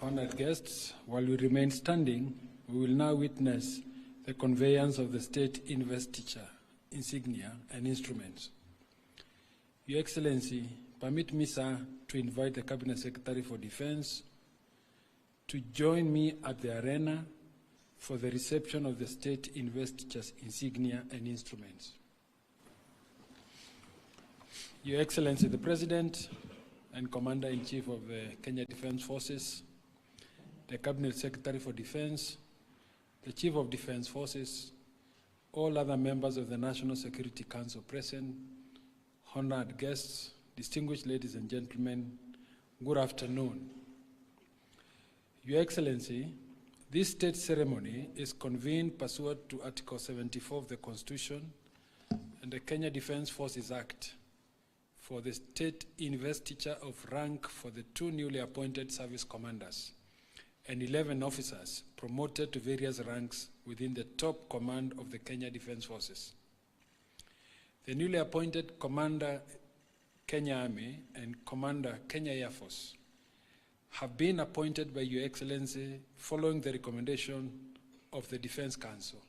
honored guests, while we remain standing, we will now witness the conveyance of the state investiture, insignia, and instruments. Your Excellency, permit me, sir, to invite the Cabinet Secretary for Defense to join me at the arena for the reception of the state investiture's insignia and instruments. Your Excellency, the President and Commander-in-Chief of the Kenya Defense Forces, the Cabinet Secretary for Defense, the Chief of Defense Forces, all other members of the National Security Council present, honored guests, distinguished ladies and gentlemen, good afternoon. Your Excellency, this state ceremony is convened pursuant to Article 74 of the Constitution and the Kenya Defense Forces Act for the state investiture of rank for the 2 newly appointed service commanders and 11 officers promoted to various ranks within the top command of the Kenya Defense Forces. The newly appointed Commander Kenya Army and Commander Kenya Air Force have been appointed by Your Excellency following the recommendation of the Defense Council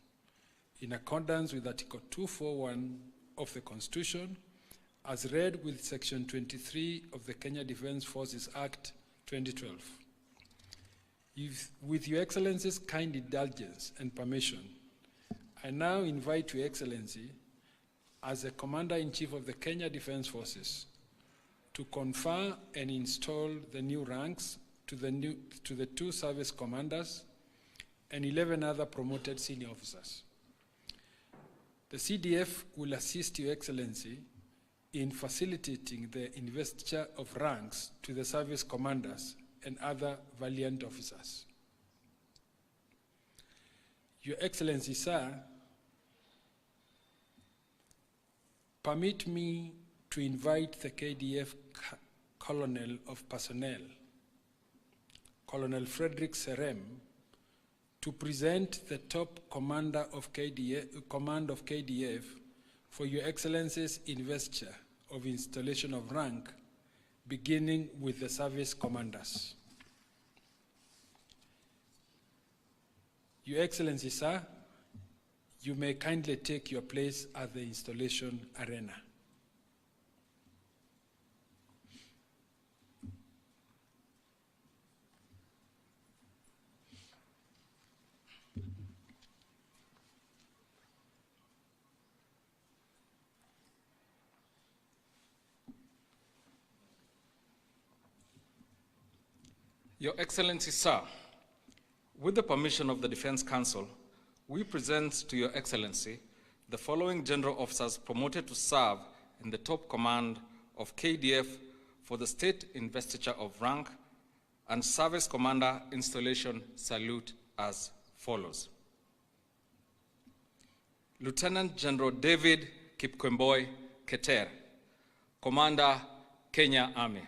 in accordance with Article 241 of the Constitution as read with Section 23 of the Kenya Defense Forces Act 2012. With Your Excellency's kind indulgence and permission, I now invite Your Excellency, as the Commander-in-Chief of the Kenya Defense Forces, to confer and install the new ranks to the 2 service commanders and 11 other promoted senior officers. The CDF will assist Your Excellency in facilitating the investiture of ranks to the service commanders and other valiant officers. Your Excellency, sir, permit me to invite the KDF Colonel of Personnel, Colonel Frederick Serem, to present the top commander of command of KDF for Your Excellency's investiture of installation of rank, beginning with the service commanders. Your Excellency, sir, you may kindly take your place at the installation arena. Your Excellency, sir, with the permission of the Defense Council, we present to Your Excellency the following general officers promoted to serve in the top command of KDF for the state investiture of rank and service commander installation salute as follows. Lieutenant General David Kipkemboi Keter, Commander, Kenya Army.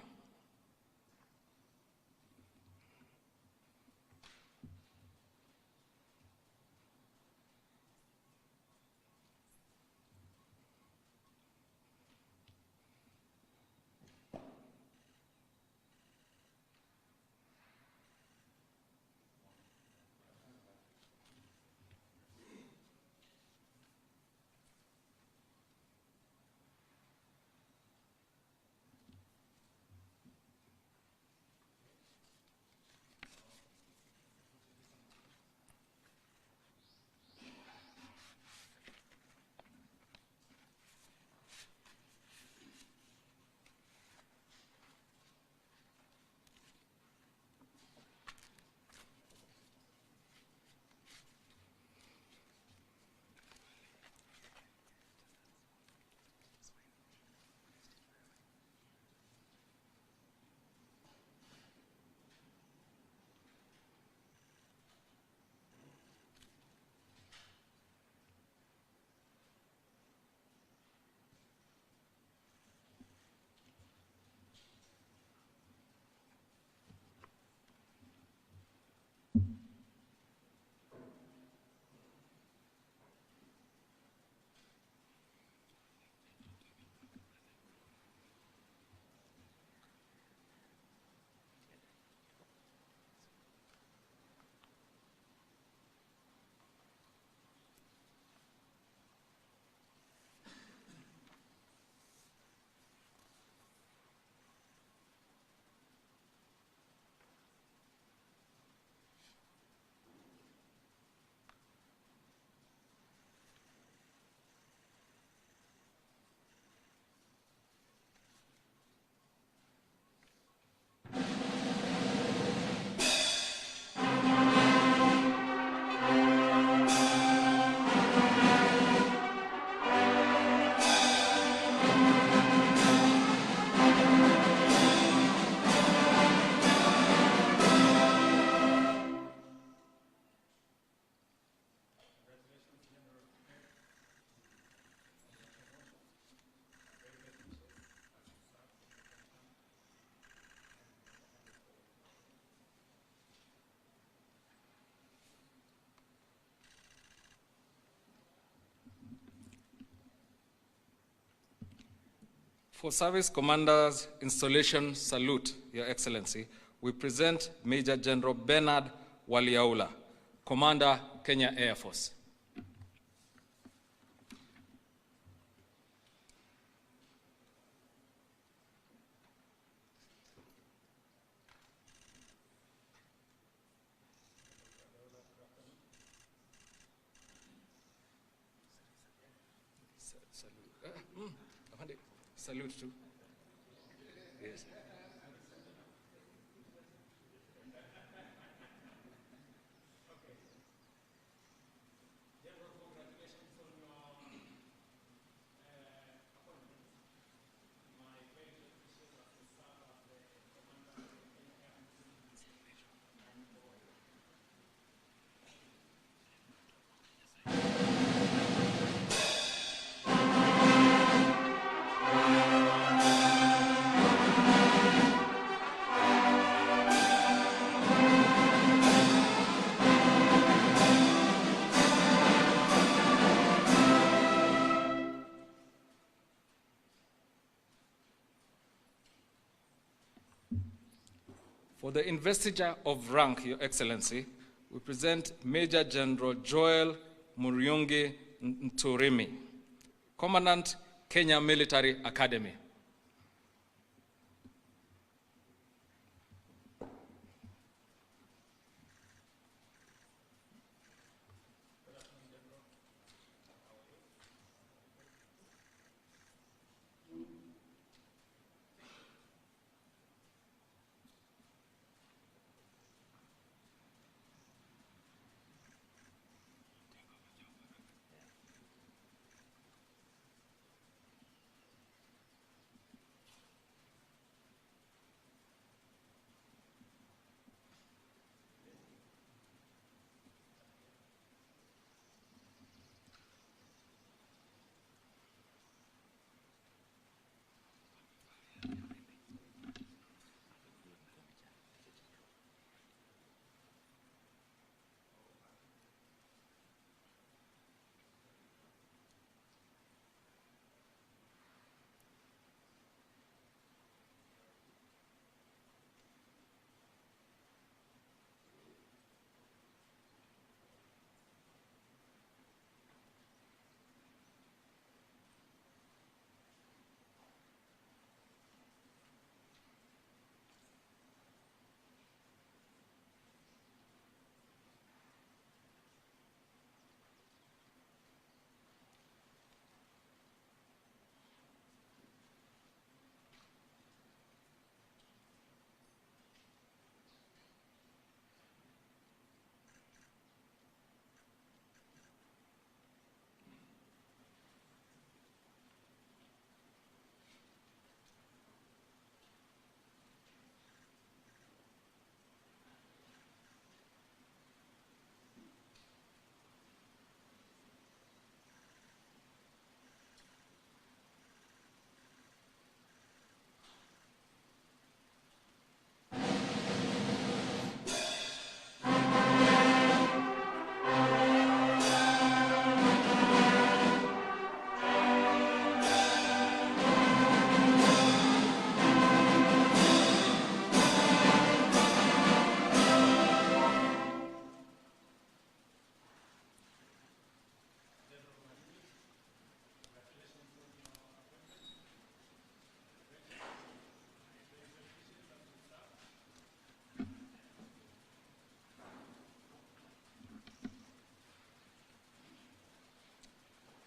For Service Commander's Installation Salute, Your Excellency, we present Major General Bernard Waliaula, Commander, Kenya Air Force. Salute too. Yes. For the investiture of rank, Your Excellency, we present Major General Joel Muriungi Nturimi, Commandant, Kenya Military Academy.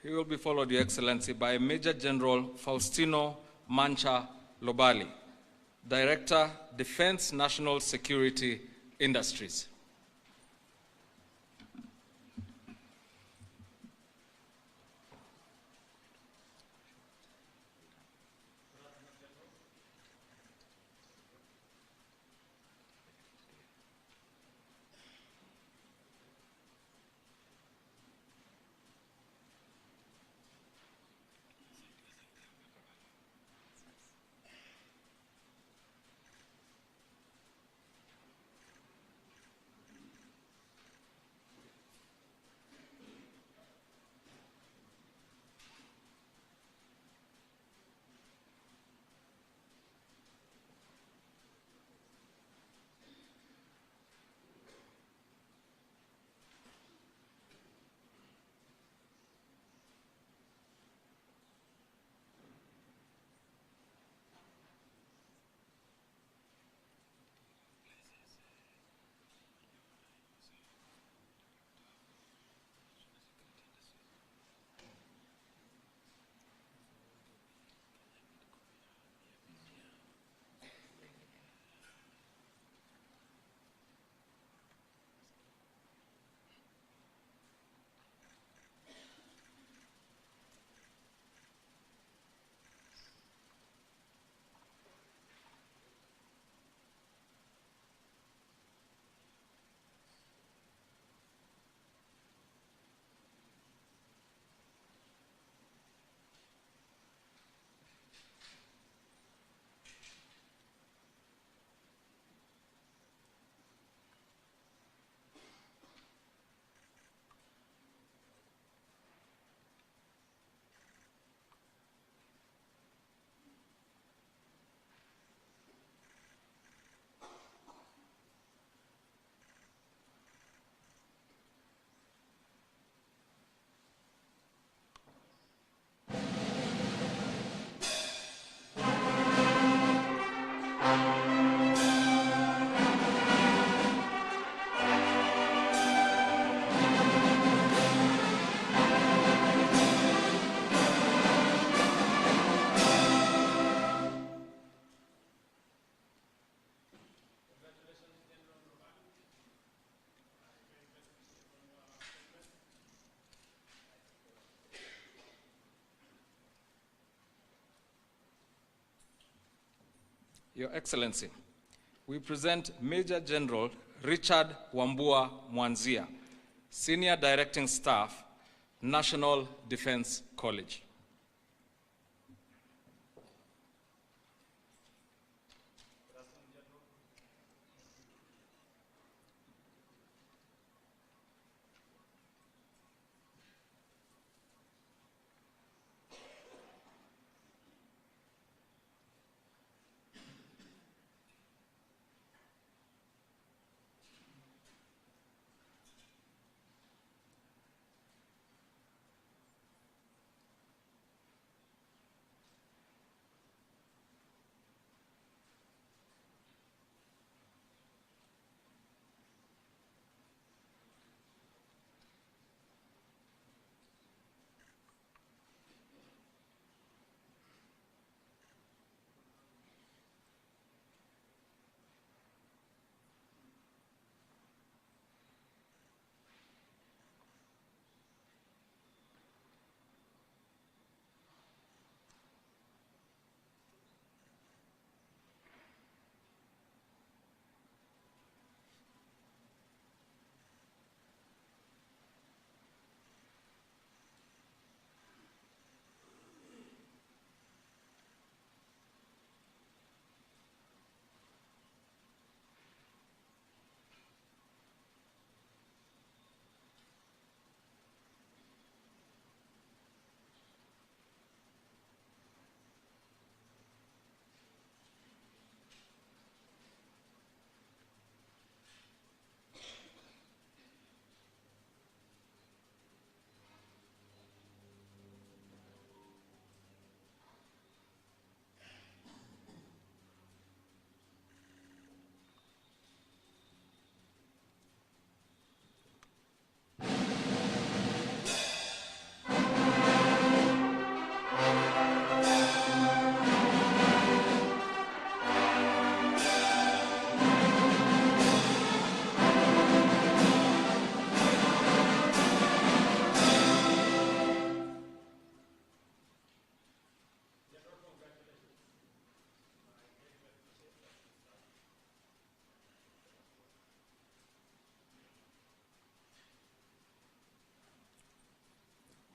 He will be followed, Your Excellency, by Major General Faustino Mancha Lobali, Director, Defense National Security Industries. Your Excellency, we present Major General Richard Wambua Mwanzia, Senior Directing Staff, National Defense College.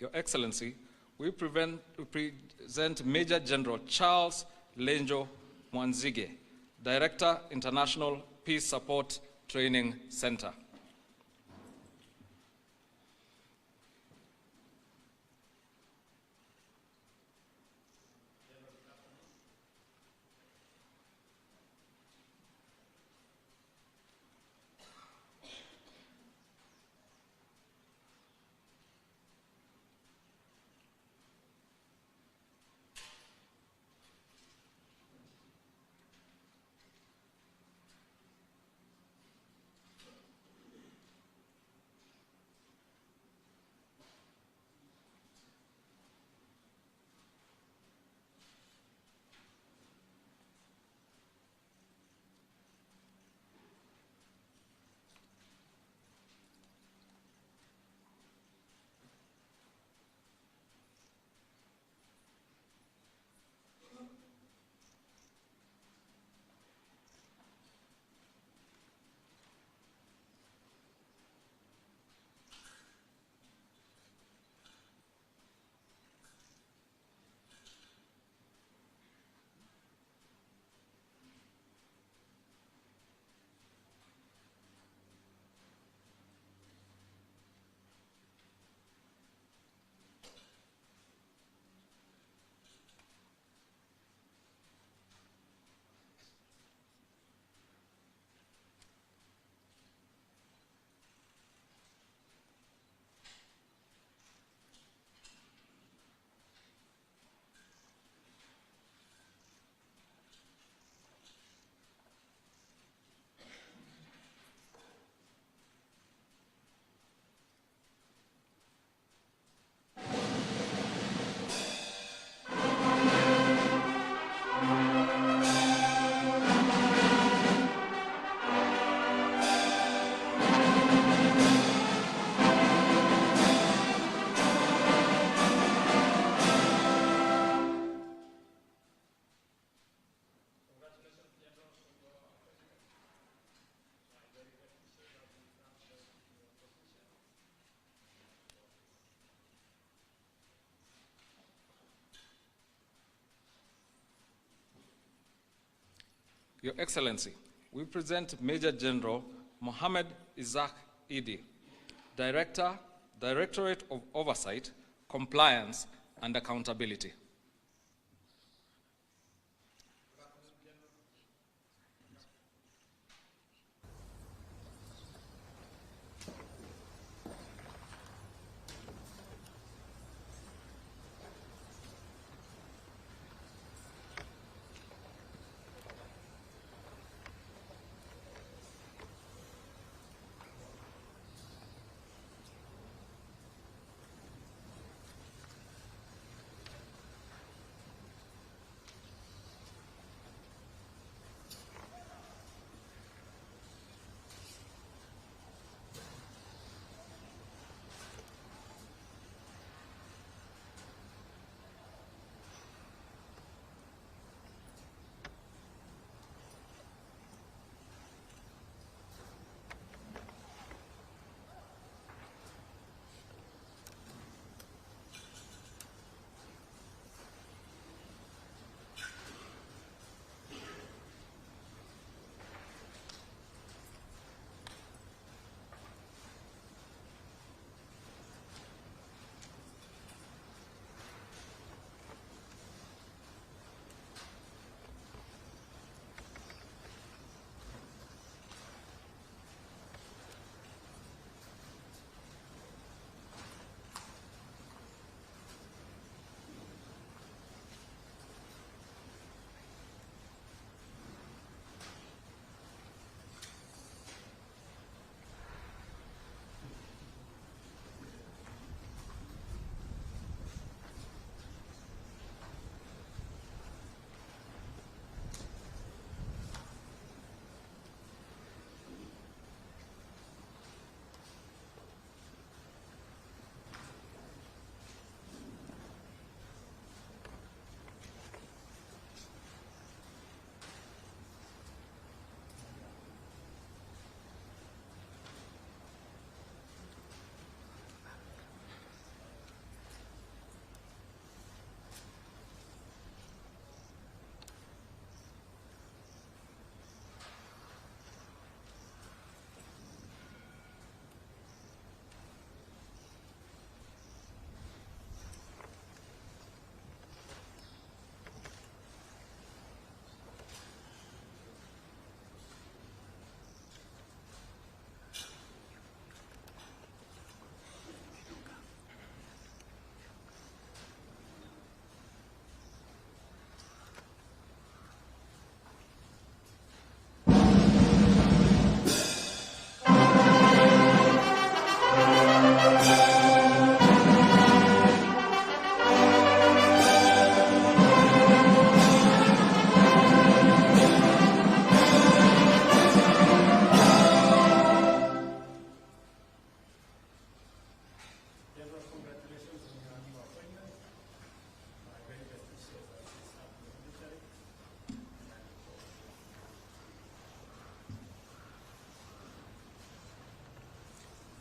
Your Excellency, we present Major General Charles Lenjo Mwanzige, Director, International Peace Support Training Center. Your Excellency, we present Major General Mohammed Isaac Idi, Director, Directorate of Oversight, Compliance, and Accountability.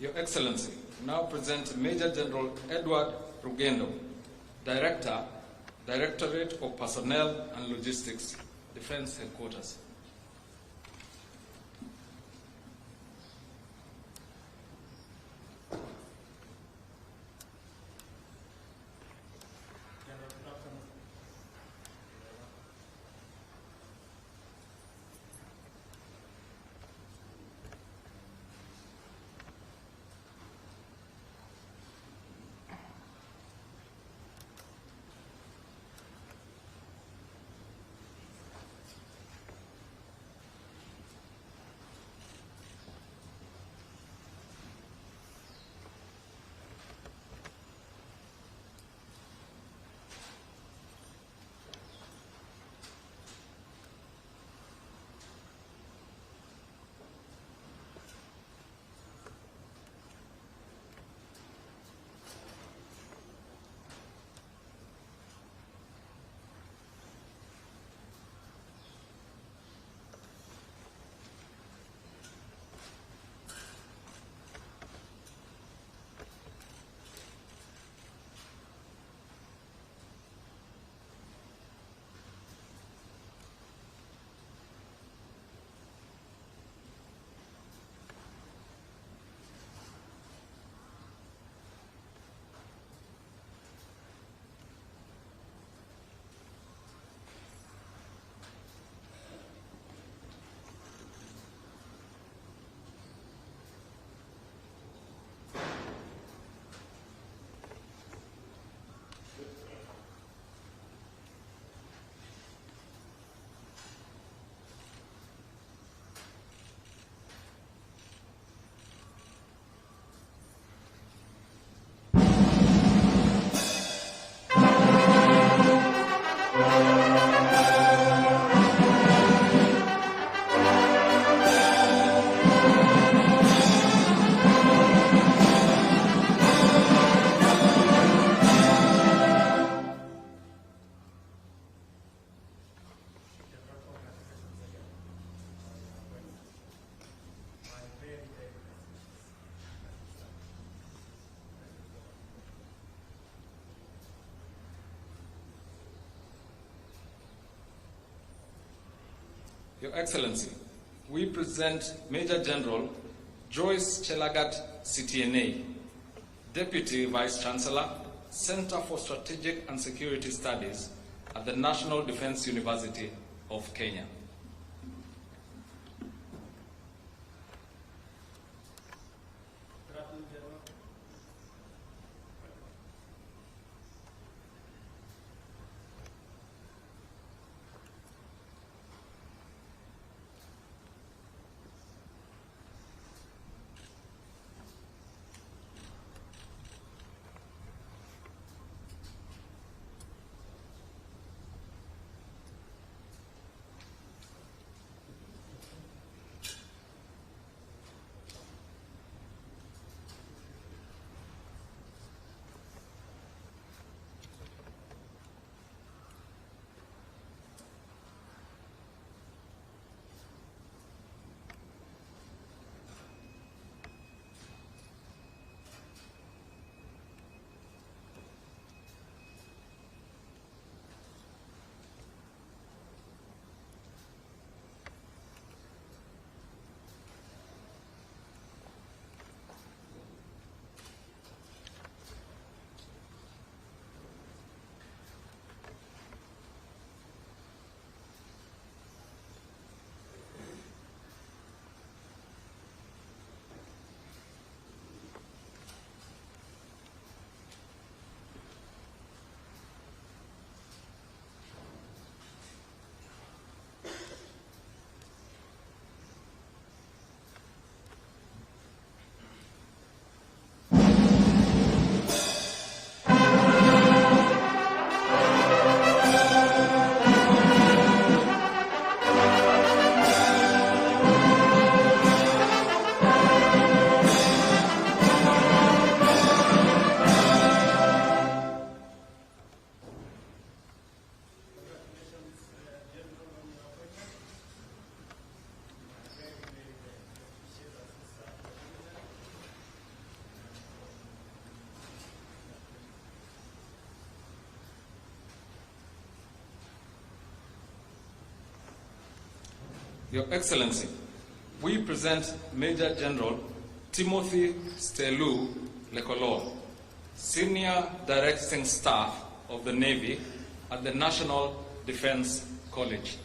Your Excellency, now present Major General Edward Rugendo, Director, Directorate of Personnel and Logistics, Defense Headquarters. Your Excellency, we present Major General Joyce Chelagat, CTNA, Deputy Vice Chancellor, Center for Strategic and Security Studies at the National Defense University of Kenya. Your Excellency, we present Major General Timothy Stelu Lekolo, Senior Directing Staff of the Navy at the National Defense College.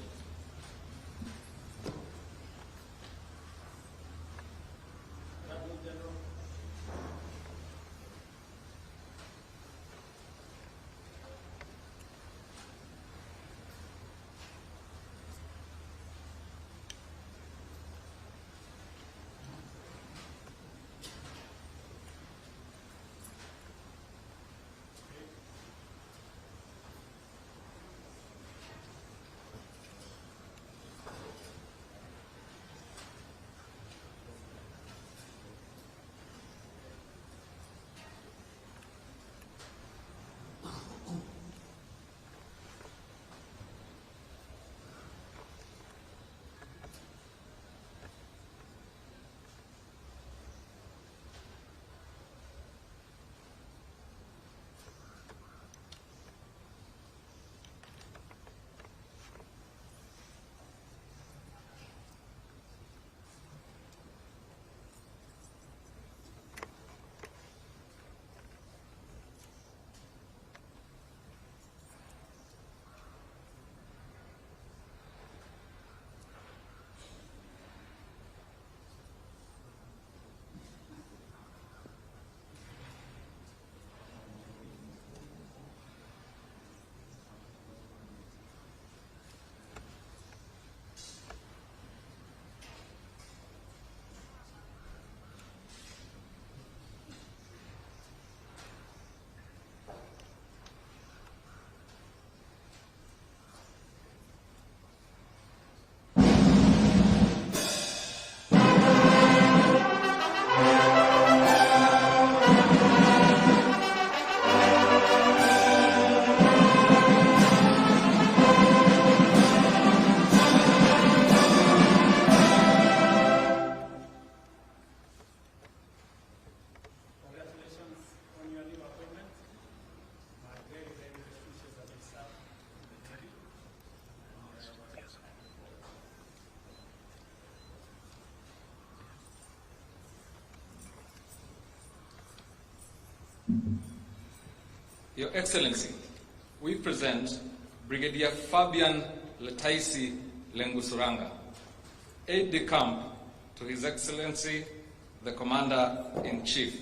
Your Excellency, we present Brigadier Fabian Letaisi Lengusuranga, aide-de-camp to His Excellency, the Commander-in-Chief.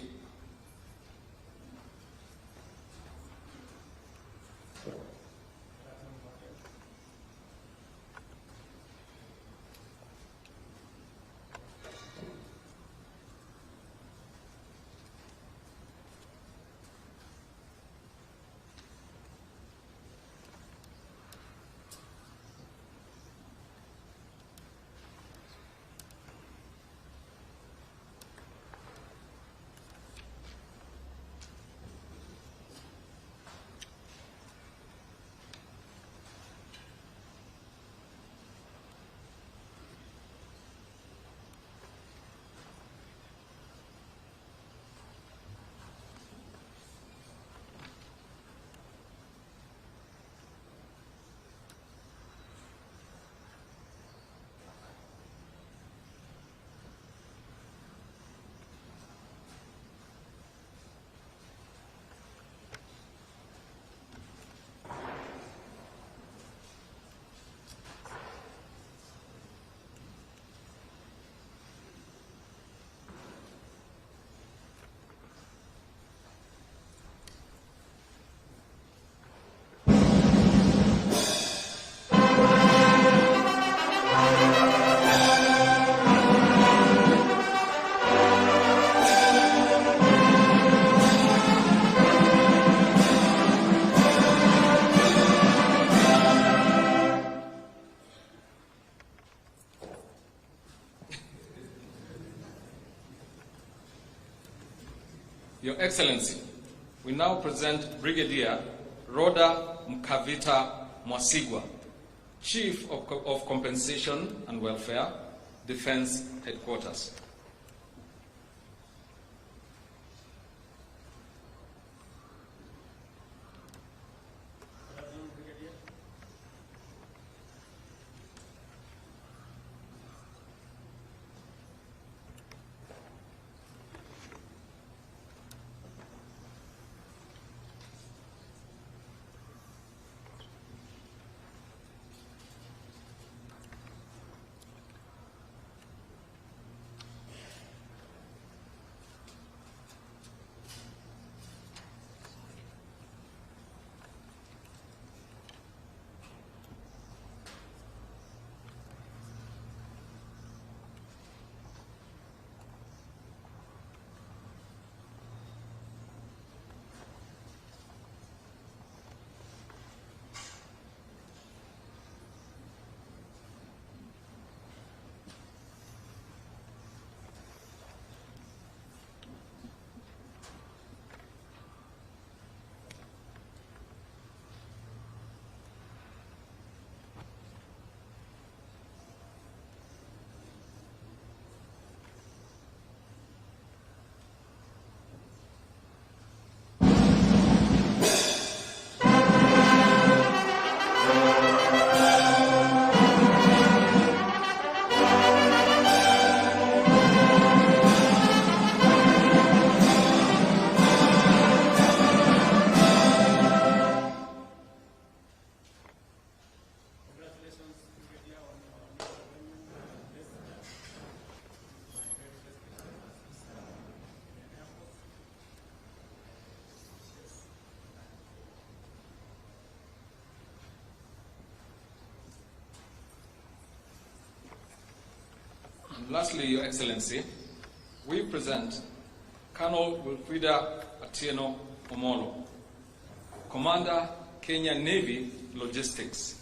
Your Excellency, we now present Brigadier Rhoda Mkavita Mwasigwa, Chief of Compensation and Welfare, Defense Headquarters. Lastly, Your Excellency, we present Colonel Wilfrida Atieno Omolo, Commander, Kenya Navy Logistics.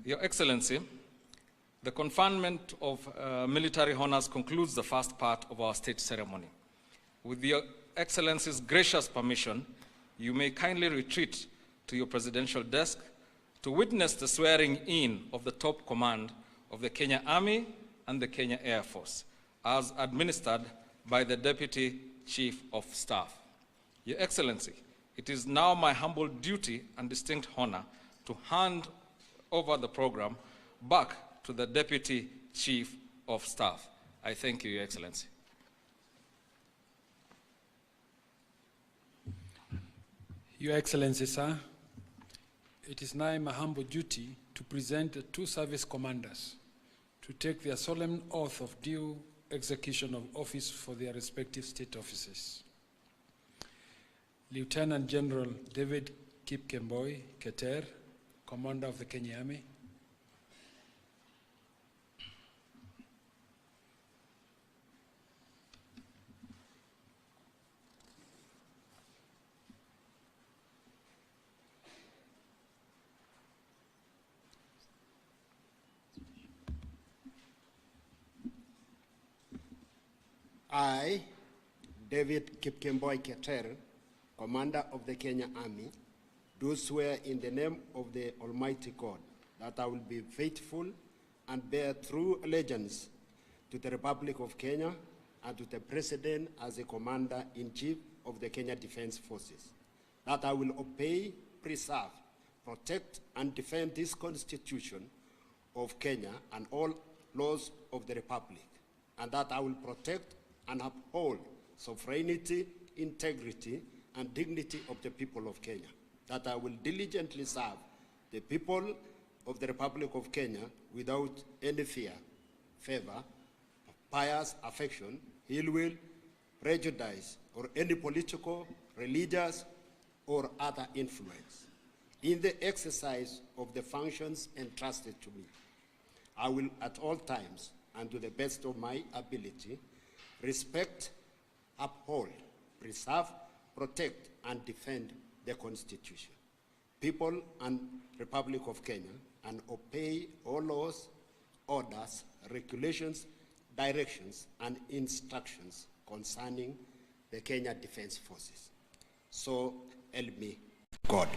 Your Excellency, the conferment of military honors concludes the first part of our state ceremony. With Your Excellency's gracious permission, you may kindly retreat to your presidential desk to witness the swearing in of the top command of the Kenya Army and the Kenya Air Force, as administered by the Deputy Chief of Staff. Your Excellency, it is now my humble duty and distinct honor to hand over the program back to the Deputy Chief of Staff. I thank you, Your Excellency. Your Excellency, sir, it is now my humble duty to present the two service commanders to take their solemn oath of due execution of office for their respective state offices. Lieutenant General David Kipkemboi Keter, Commander of the Kenya Army. I, David Kipkemboi Keter, Commander of the Kenya Army, do swear in the name of the Almighty God that I will be faithful and bear true allegiance to the Republic of Kenya and to the President as the Commander-in-Chief of the Kenya Defense Forces, that I will obey, preserve, protect, and defend this Constitution of Kenya and all laws of the Republic, and that I will protect and uphold sovereignty, integrity, and dignity of the people of Kenya, that I will diligently serve the people of the Republic of Kenya without any fear, favor, bias, affection, ill will, prejudice, or any political, religious, or other influence. In the exercise of the functions entrusted to me, I will at all times, and to the best of my ability, respect, uphold, preserve, protect, and defend the Constitution, people and Republic of Kenya, and obey all laws, orders, regulations, directions, and instructions concerning the Kenya Defense Forces. So help me God.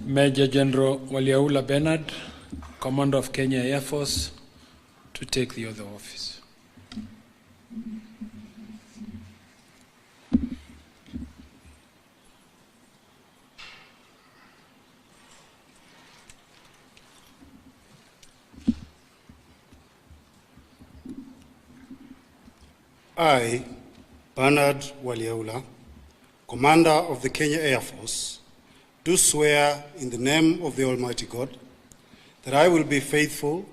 Major General Waliaula Bernard, Commander of Kenya Air Force, to take the oath of office. I, Bernard Waliaula, Commander of the Kenya Air Force, do swear in the name of the Almighty God that I will be faithful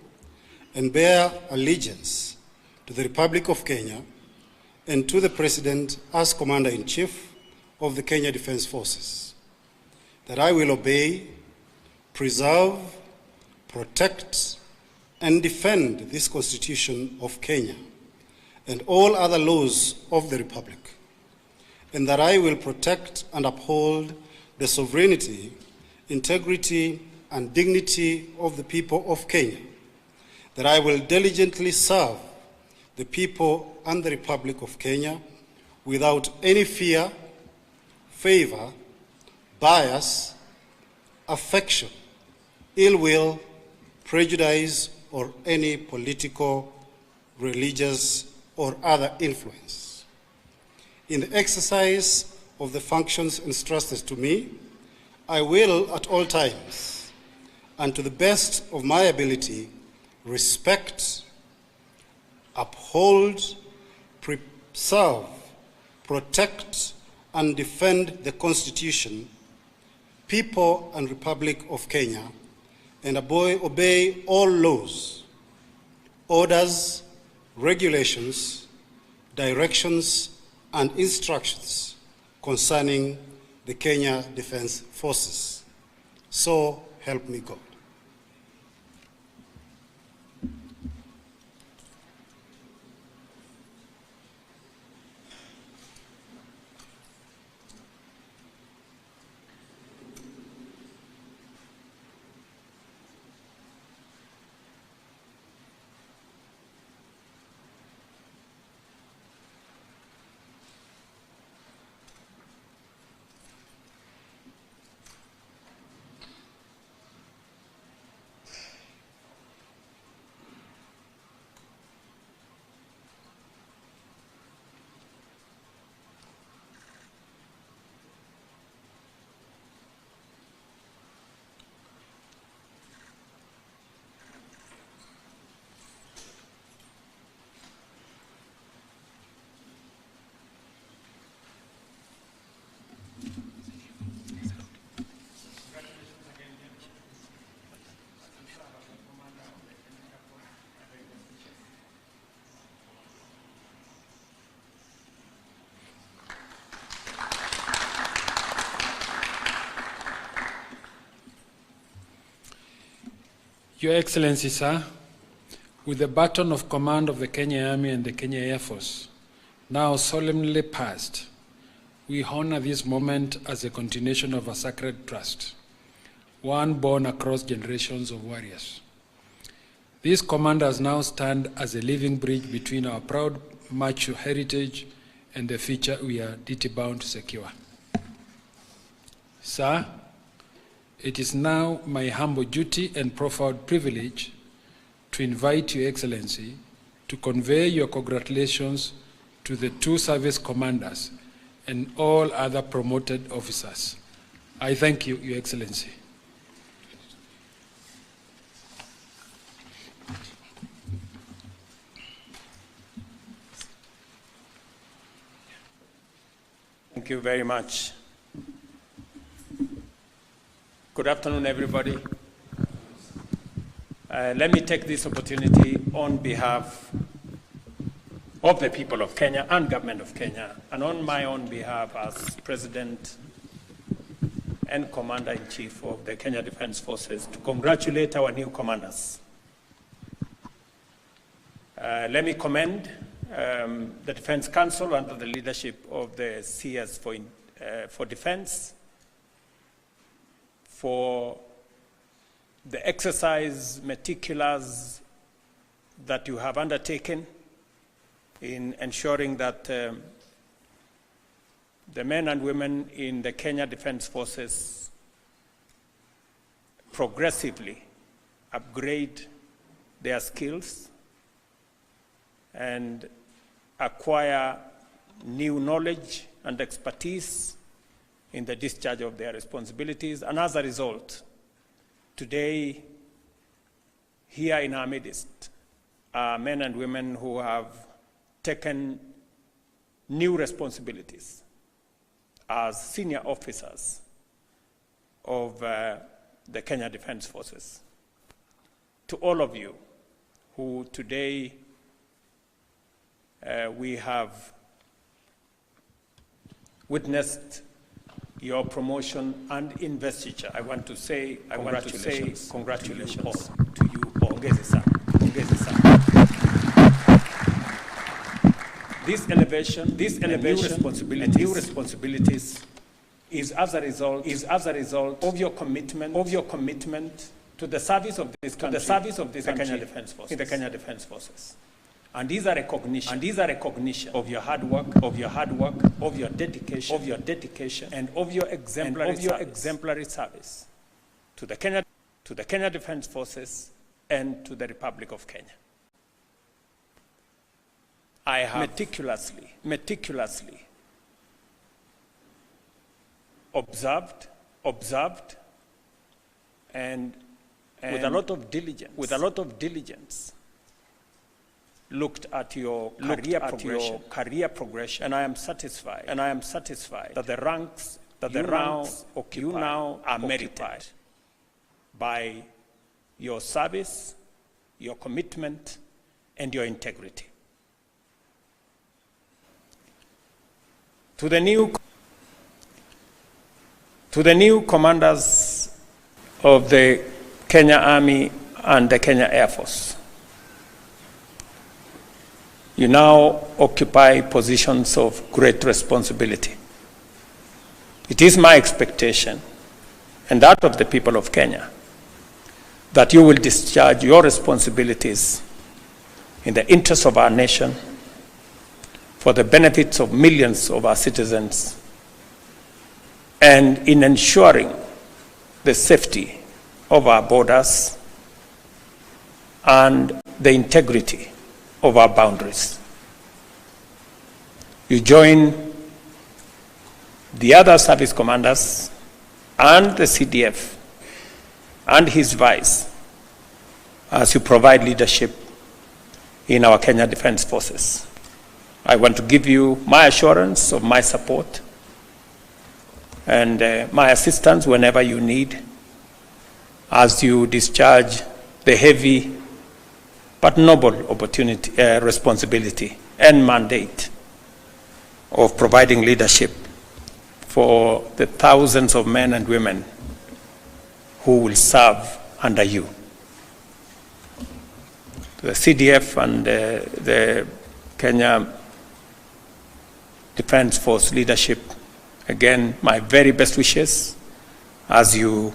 and bear allegiance to the Republic of Kenya and to the President as Commander-in-Chief of the Kenya Defense Forces, that I will obey, preserve, protect, and defend this Constitution of Kenya and all other laws of the Republic, and that I will protect and uphold the sovereignty, integrity, and dignity of the people of Kenya, that I will diligently serve the people and the Republic of Kenya without any fear, favor, bias, affection, ill will, prejudice, or any political, religious, or other influence. In the exercise of the functions entrusted to me, I will at all times, and to the best of my ability, respect, uphold, preserve, protect, and defend the Constitution, people and Republic of Kenya, and obey all laws, orders, regulations, directions, and instructions concerning the Kenya Defence Forces. So help me God. Your Excellency, sir, with the baton of command of the Kenya Army and the Kenya Air Force now solemnly passed, we honor this moment as a continuation of a sacred trust, one born across generations of warriors. These commanders now stand as a living bridge between our proud macho heritage and the future we are duty-bound to secure. Sir, it is now my humble duty and profound privilege to invite Your Excellency to convey your congratulations to the two service commanders and all other promoted officers. I thank you, Your Excellency. Thank you very much. Good afternoon, everybody. Let me take this opportunity on behalf of the people of Kenya and government of Kenya, and on my own behalf as President and Commander-in-Chief of the Kenya Defence Forces, to congratulate our new commanders. Let me commend the Defence Council under the leadership of the CS for Defence for the exercise meticulous that you have undertaken in ensuring that the men and women in the Kenya Defence Forces progressively upgrade their skills and acquire new knowledge and expertise in the discharge of their responsibilities. And as a result, today, here in our midst, are men and women who have taken new responsibilities as senior officers of the Kenya Defence Forces. To all of you who today we have witnessed your promotion and investiture, I want to say congratulations to you all. This elevation, and new responsibilities is as a result of your commitment to the service of this country, the Kenya Defence Forces. And these are recognition of your hard work, of your dedication, and of your exemplary service to the Kenya Defence Forces and to the Republic of Kenya. I have meticulously observed, and with a lot of diligence, looked at your career progression, and I am satisfied that the ranks you now are merited by your service, your commitment, and your integrity. To the new commanders of the Kenya Army and the Kenya Air Force, you now occupy positions of great responsibility. It is my expectation, and that of the people of Kenya, that you will discharge your responsibilities in the interest of our nation, for the benefits of millions of our citizens, and in ensuring the safety of our borders and the integrity of our boundaries. You join the other service commanders and the CDF and his vice as you provide leadership in our Kenya Defence Forces. I want to give you my assurance of my support and my assistance whenever you need as you discharge the heavy but noble responsibility and mandate of providing leadership for the thousands of men and women who will serve under you. The CDF and the Kenya Defence Force leadership, again, my very best wishes as you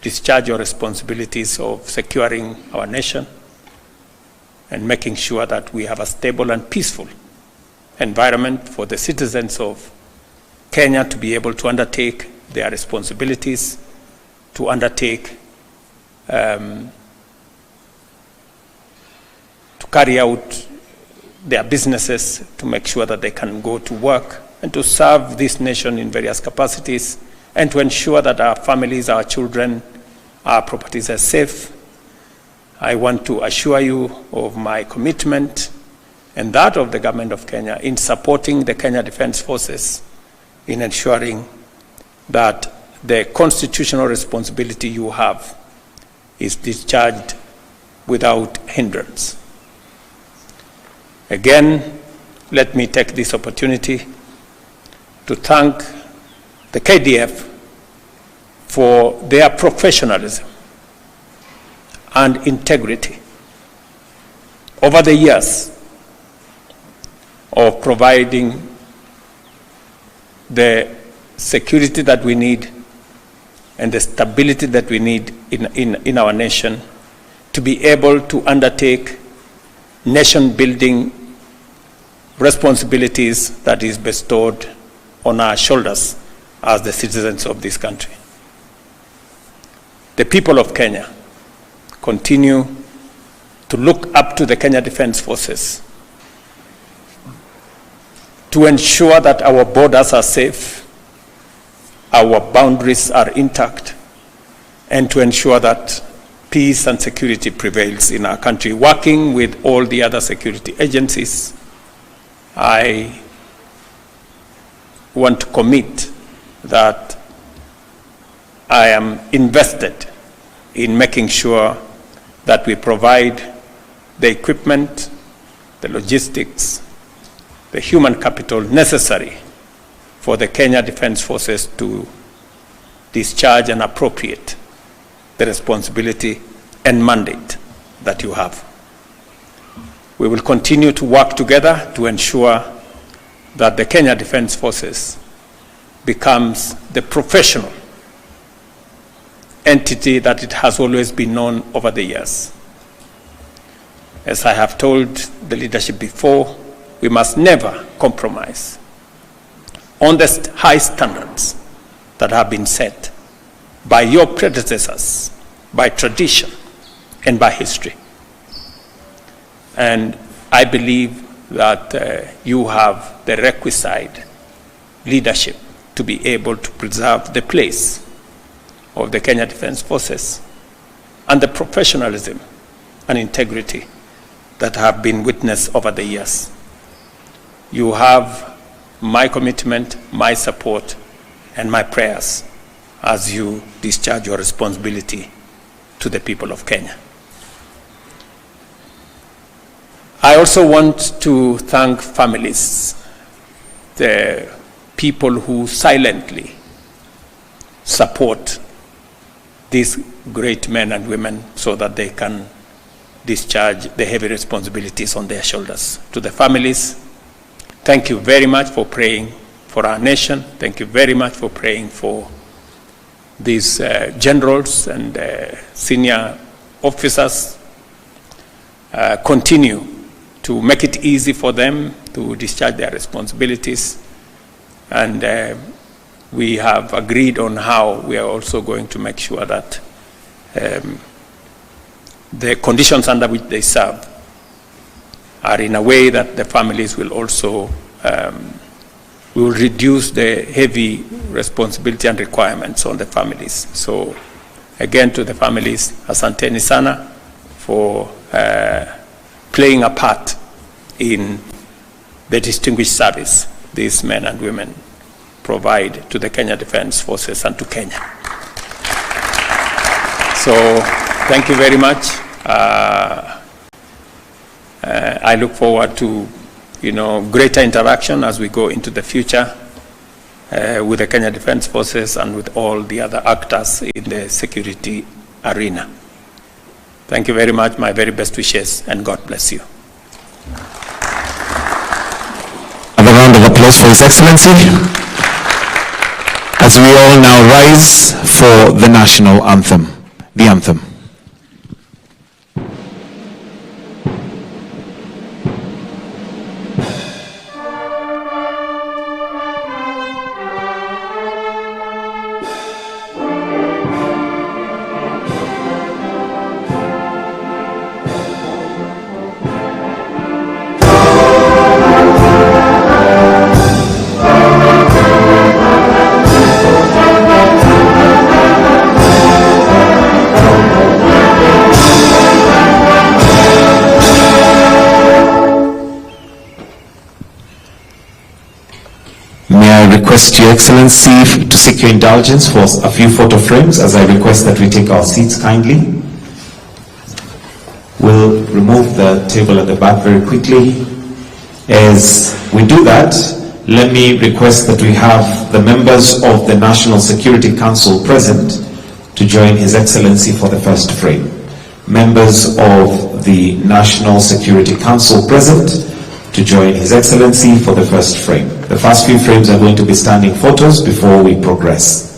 discharge your responsibilities of securing our nation and making sure that we have a stable and peaceful environment for the citizens of Kenya to be able to undertake their responsibilities, to undertake, to carry out their businesses, to make sure that they can go to work and to serve this nation in various capacities, and to ensure that our families, our children, our properties are safe. I want to assure you of my commitment and that of the government of Kenya in supporting the Kenya Defence Forces in ensuring that the constitutional responsibility you have is discharged without hindrance. Again, let me take this opportunity to thank the KDF for their professionalism and integrity over the years of providing the security that we need and the stability that we need in our nation to be able to undertake nation-building responsibilities that is bestowed on our shoulders as the citizens of this country. The people of Kenya continue to look up to the Kenya Defence Forces to ensure that our borders are safe, our boundaries are intact, and to ensure that peace and security prevails in our country. Working with all the other security agencies, I want to commit that I am invested in making sure that we provide the equipment, the logistics, the human capital necessary for the Kenya Defence Forces to discharge and appropriate the responsibility and mandate that you have. We will continue to work together to ensure that the Kenya Defence Forces becomes the professional entity that it has always been known over the years. As I have told the leadership before, we must never compromise on the high standards that have been set by your predecessors, by tradition, and by history. And I believe that you have the requisite leadership to be able to preserve the place of the Kenya Defence Forces and the professionalism and integrity that have been witnessed over the years. You have my commitment, my support, and my prayers as you discharge your responsibility to the people of Kenya. I also want to thank families, the people who silently support these great men and women so that they can discharge the heavy responsibilities on their shoulders. To the families, thank you very much for praying for our nation. Thank you very much for praying for these generals and senior officers. Continue to make it easy for them to discharge their responsibilities. And we have agreed on how we are also going to make sure that the conditions under which they serve are in a way that the families will also, we will reduce the heavy responsibility and requirements on the families. So again, to the families, asanteni sana for playing a part in the distinguished service these men and women provide to the Kenya Defence Forces and to Kenya. So thank you very much. I look forward to greater interaction as we go into the future with the Kenya Defence Forces and with all the other actors in the security arena. Thank you very much. My very best wishes, and God bless you. And a round of applause for His Excellency, as we all now rise for the national anthem, the anthem. Request Your Excellency to seek your indulgence for a few photo frames as I request that we take our seats kindly. We'll remove the table at the back very quickly. As we do that, let me request that we have the members of the National Security Council present to join His Excellency for the first frame. Members of the National Security Council present to join His Excellency for the first frame. The first few frames are going to be standing photos before we progress.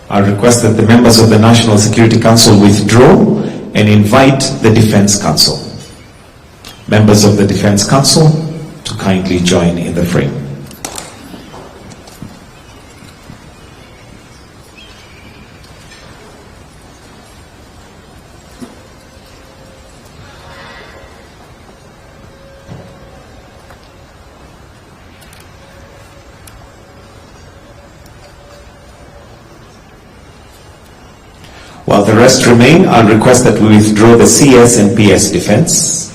I request that the members of the National Security Council withdraw and invite the Defense Council. Members of the Defense Council to kindly join in the frame. While the rest remain, I'll request that we withdraw the CS and PS Defense.